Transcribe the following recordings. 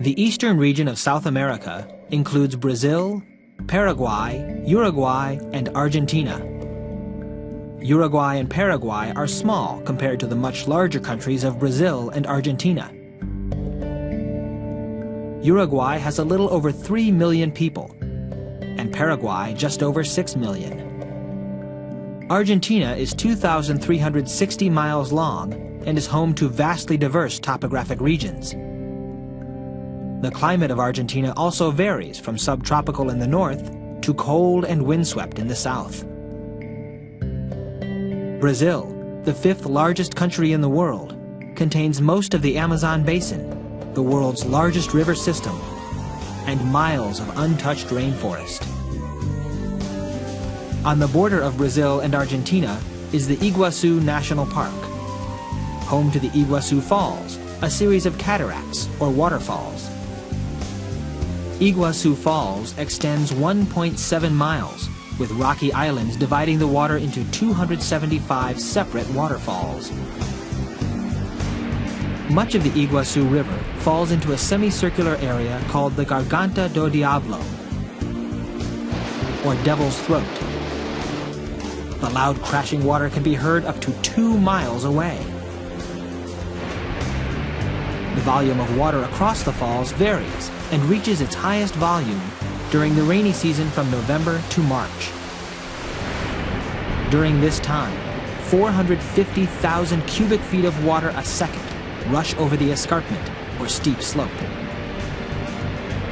The eastern region of South America includes Brazil, Paraguay, Uruguay, and Argentina. Uruguay and Paraguay are small compared to the much larger countries of Brazil and Argentina. Uruguay has a little over 3 million people, and Paraguay just over 6 million. Argentina is 2,360 miles long and is home to vastly diverse topographic regions. The climate of Argentina also varies from subtropical in the north to cold and windswept in the south. Brazil, the 5th largest country in the world, contains most of the Amazon basin, the world's largest river system, and miles of untouched rainforest. On the border of Brazil and Argentina is the Iguazu National Park, home to the Iguazu Falls, a series of cataracts or waterfalls. Iguazu Falls extends 1.7 miles, with rocky islands dividing the water into 275 separate waterfalls. Much of the Iguazu River falls into a semicircular area called the Garganta do Diablo, or Devil's Throat. The loud crashing water can be heard up to 2 miles away. The volume of water across the falls varies and reaches its highest volume during the rainy season from November to March. During this time, 450,000 cubic feet of water a second rush over the escarpment, or steep slope.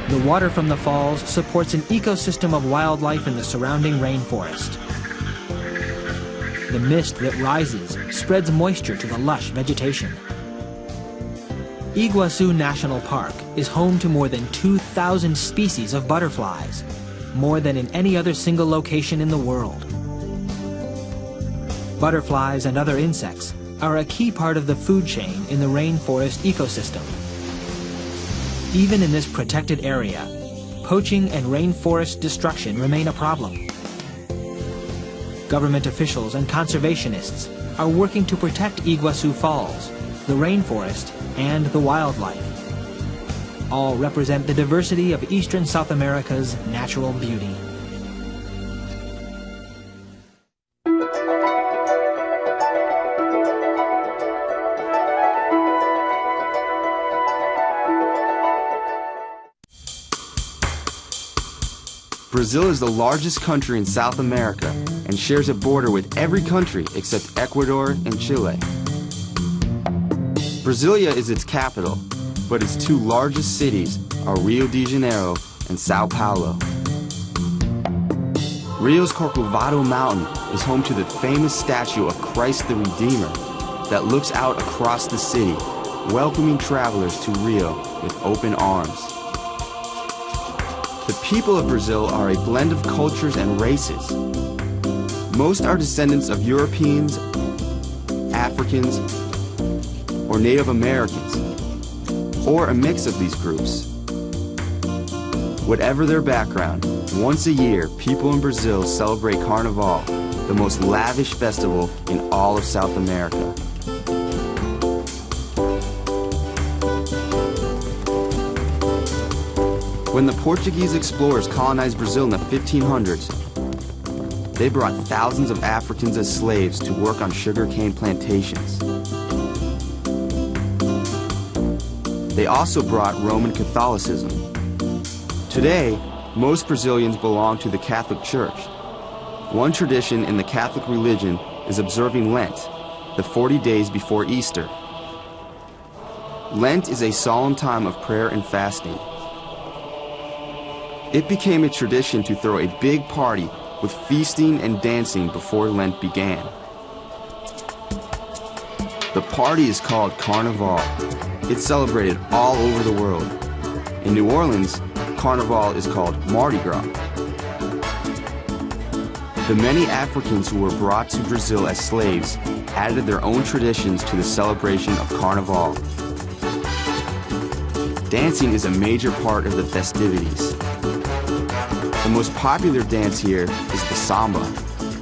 The water from the falls supports an ecosystem of wildlife in the surrounding rainforest. The mist that rises spreads moisture to the lush vegetation. Iguazu National Park is home to more than 2,000 species of butterflies, more than in any other single location in the world. Butterflies and other insects are a key part of the food chain in the rainforest ecosystem. Even in this protected area, poaching and rainforest destruction remain a problem. Government officials and conservationists are working to protect Iguazu Falls, the rainforest, and the wildlife. All represent the diversity of eastern South America's natural beauty. Brazil is the largest country in South America and shares a border with every country except Ecuador and Chile. Brasilia is its capital, but its 2 largest cities are Rio de Janeiro and Sao Paulo. Rio's Corcovado Mountain is home to the famous statue of Christ the Redeemer that looks out across the city, welcoming travelers to Rio with open arms. The people of Brazil are a blend of cultures and races. Most are descendants of Europeans, Africans, or Native Americans, or a mix of these groups. Whatever their background, once a year, people in Brazil celebrate Carnival, the most lavish festival in all of South America. When the Portuguese explorers colonized Brazil in the 1500s, they brought thousands of Africans as slaves to work on sugarcane plantations. They also brought Roman Catholicism. Today, most Brazilians belong to the Catholic Church. One tradition in the Catholic religion is observing Lent, the 40 days before Easter. Lent is a solemn time of prayer and fasting. It became a tradition to throw a big party with feasting and dancing before Lent began. The party is called Carnival. It's celebrated all over the world. In New Orleans, Carnival is called Mardi Gras. The many Africans who were brought to Brazil as slaves added their own traditions to the celebration of Carnival. Dancing is a major part of the festivities. The most popular dance here is the samba,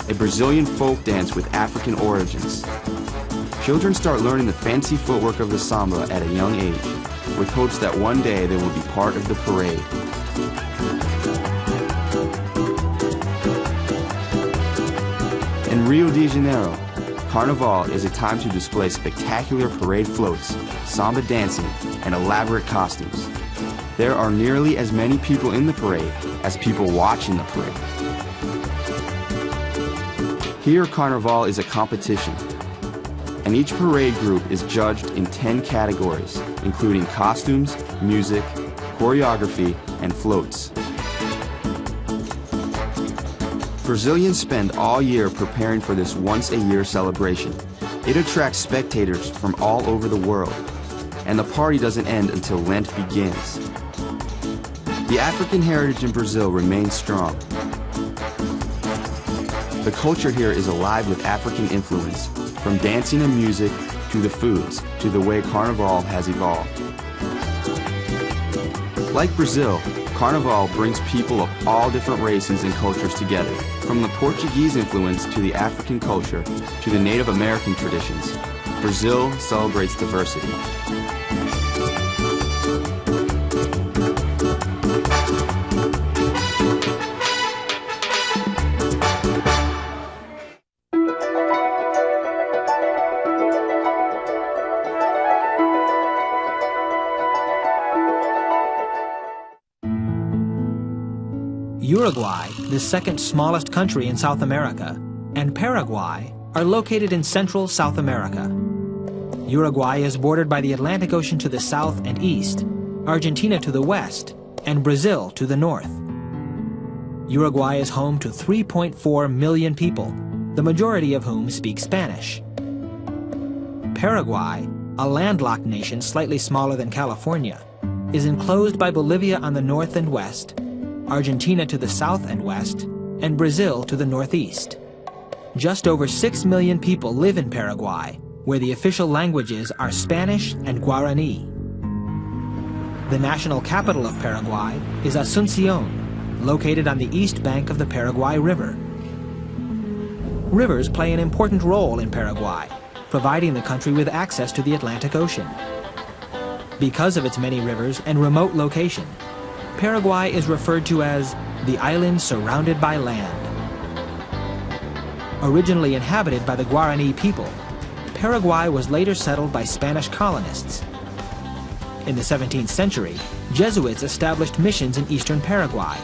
a Brazilian folk dance with African origins. Children start learning the fancy footwork of the samba at a young age. with hopes that one day they will be part of the parade. In Rio de Janeiro, Carnival is a time to display spectacular parade floats, samba dancing, and elaborate costumes. There are nearly as many people in the parade as people watching the parade. Here, Carnival is a competition, and each parade group is judged in 10 categories, including costumes, music, choreography, and floats. Brazilians spend all year preparing for this once-a-year celebration. It attracts spectators from all over the world, and the party doesn't end until Lent begins. The African heritage in Brazil remains strong. The culture here is alive with African influence, from dancing and music to the foods to the way Carnival has evolved. Like Brazil, Carnival brings people of all different races and cultures together, from the Portuguese influence to the African culture to the Native American traditions. Brazil celebrates diversity. Uruguay, the second smallest country in South America, and Paraguay are located in central South America. Uruguay is bordered by the Atlantic Ocean to the south and east, Argentina to the west, and Brazil to the north. Uruguay is home to 3.4 million people, the majority of whom speak Spanish. Paraguay, a landlocked nation slightly smaller than California, is enclosed by Bolivia on the north and west, Argentina to the south and west, and Brazil to the northeast. Just over 6 million people live in Paraguay, where the official languages are Spanish and Guarani. The national capital of Paraguay is Asunción, located on the east bank of the Paraguay River. Rivers play an important role in Paraguay, providing the country with access to the Atlantic Ocean. Because of its many rivers and remote location, Paraguay is referred to as the island surrounded by land. Originally inhabited by the Guarani people, Paraguay was later settled by Spanish colonists. In the 17th century, Jesuits established missions in eastern Paraguay.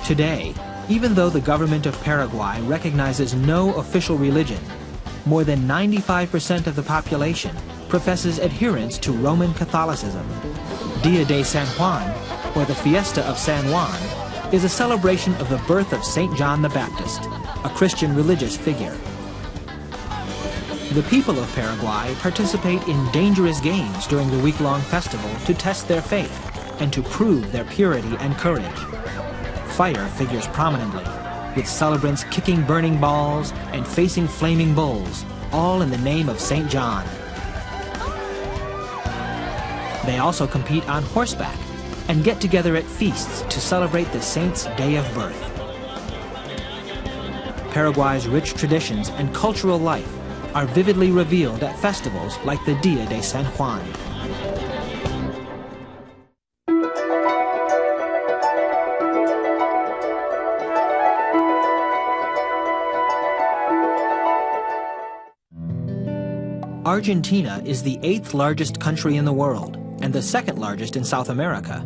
Today, even though the government of Paraguay recognizes no official religion, more than 95% of the population professes adherence to Roman Catholicism. Dia de San Juan, or the Fiesta of San Juan, is a celebration of the birth of St. John the Baptist, a Christian religious figure. The people of Paraguay participate in dangerous games during the week-long festival to test their faith and to prove their purity and courage. Fire figures prominently, with celebrants kicking burning balls and facing flaming bulls, all in the name of St. John. They also compete on horseback and get together at feasts to celebrate the saint's day of birth. Paraguay's rich traditions and cultural life are vividly revealed at festivals like the Dia de San Juan. Argentina is the 8th largest country in the world and the 2nd largest in South America.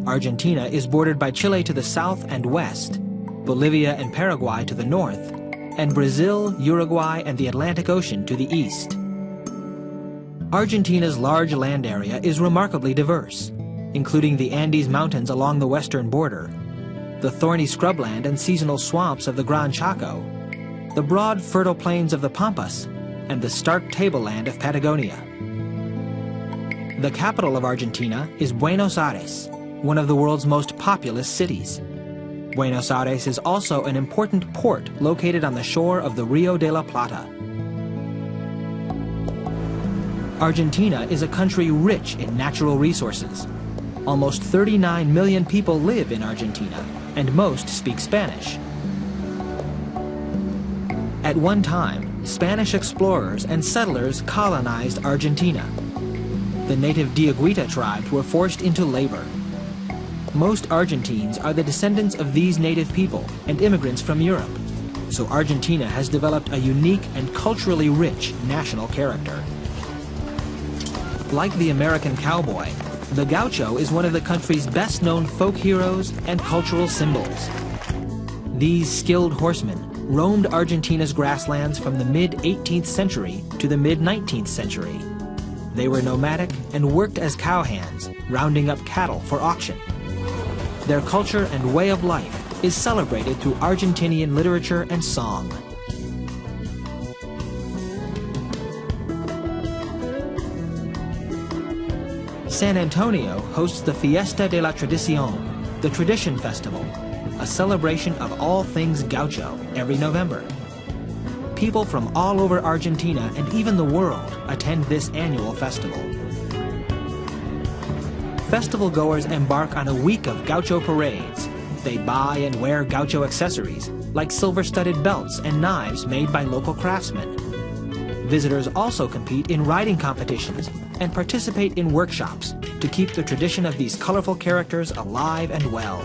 Argentina is bordered by Chile to the south and west, Bolivia and Paraguay to the north, and Brazil, Uruguay, and the Atlantic Ocean to the east. Argentina's large land area is remarkably diverse, including the Andes Mountains along the western border, the thorny scrubland and seasonal swamps of the Gran Chaco, the broad fertile plains of the Pampas, and the stark tableland of Patagonia. The capital of Argentina is Buenos Aires, one of the world's most populous cities. Buenos Aires is also an important port located on the shore of the Rio de la Plata. Argentina is a country rich in natural resources. Almost 39 million people live in Argentina, and most speak Spanish. At one time, Spanish explorers and settlers colonized Argentina. the native Diaguita tribes were forced into labor. Most Argentines are the descendants of these native people and immigrants from Europe, so Argentina has developed a unique and culturally rich national character. Like the American cowboy, the gaucho is one of the country's best-known folk heroes and cultural symbols. These skilled horsemen roamed Argentina's grasslands from the mid-18th century to the mid-19th century. They were nomadic and worked as cowhands, rounding up cattle for auction. Their culture and way of life is celebrated through Argentinian literature and song. San Antonio hosts the Fiesta de la Tradición, the Tradition Festival, a celebration of all things gaucho every November. People from all over Argentina and even the world attend this annual festival. Festival goers embark on a week of gaucho parades. They buy and wear gaucho accessories, like silver-studded belts and knives made by local craftsmen. Visitors also compete in riding competitions and participate in workshops to keep the tradition of these colorful characters alive and well.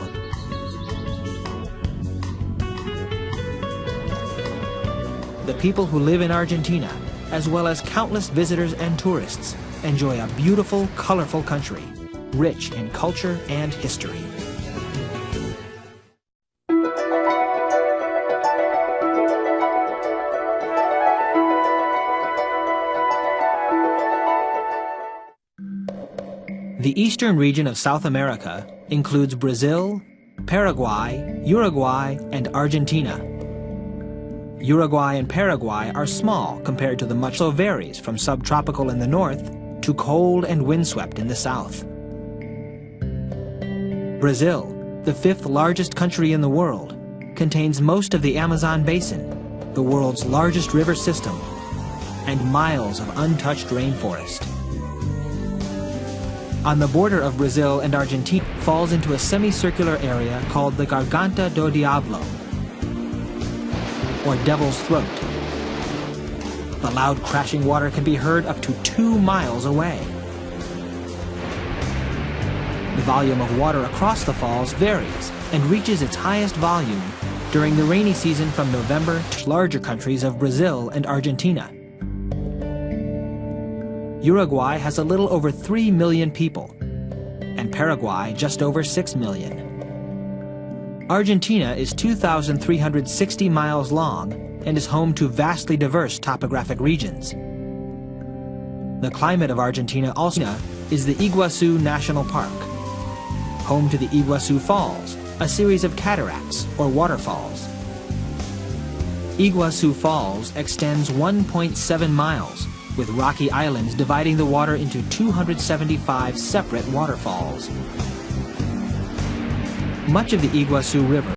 The people who live in Argentina, as well as countless visitors and tourists, enjoy a beautiful, colorful country, rich in culture and history. The eastern region of South America includes Brazil, Paraguay, Uruguay, and Argentina. Uruguay and Paraguay are small compared to the much, so varies from subtropical in the north to cold and windswept in the south. Brazil, the fifth largest country in the world, contains most of the Amazon basin, the world's largest river system, and miles of untouched rainforest. On the border of Brazil and Argentina falls into a semicircular area called the Garganta do Diablo, or Devil's Throat. The loud crashing water can be heard up to 2 miles away. The volume of water across the falls varies and reaches its highest volume during the rainy season from November to larger countries of Brazil and Argentina. Uruguay has a little over 3 million people, and Paraguay just over 6 million. Argentina is 2,360 miles long and is home to vastly diverse topographic regions. The climate of Argentina also is the Iguazu National Park, home to the Iguazu Falls, a series of cataracts or waterfalls. Iguazu Falls extends 1.7 miles, with rocky islands dividing the water into 275 separate waterfalls. Much of the Iguazu River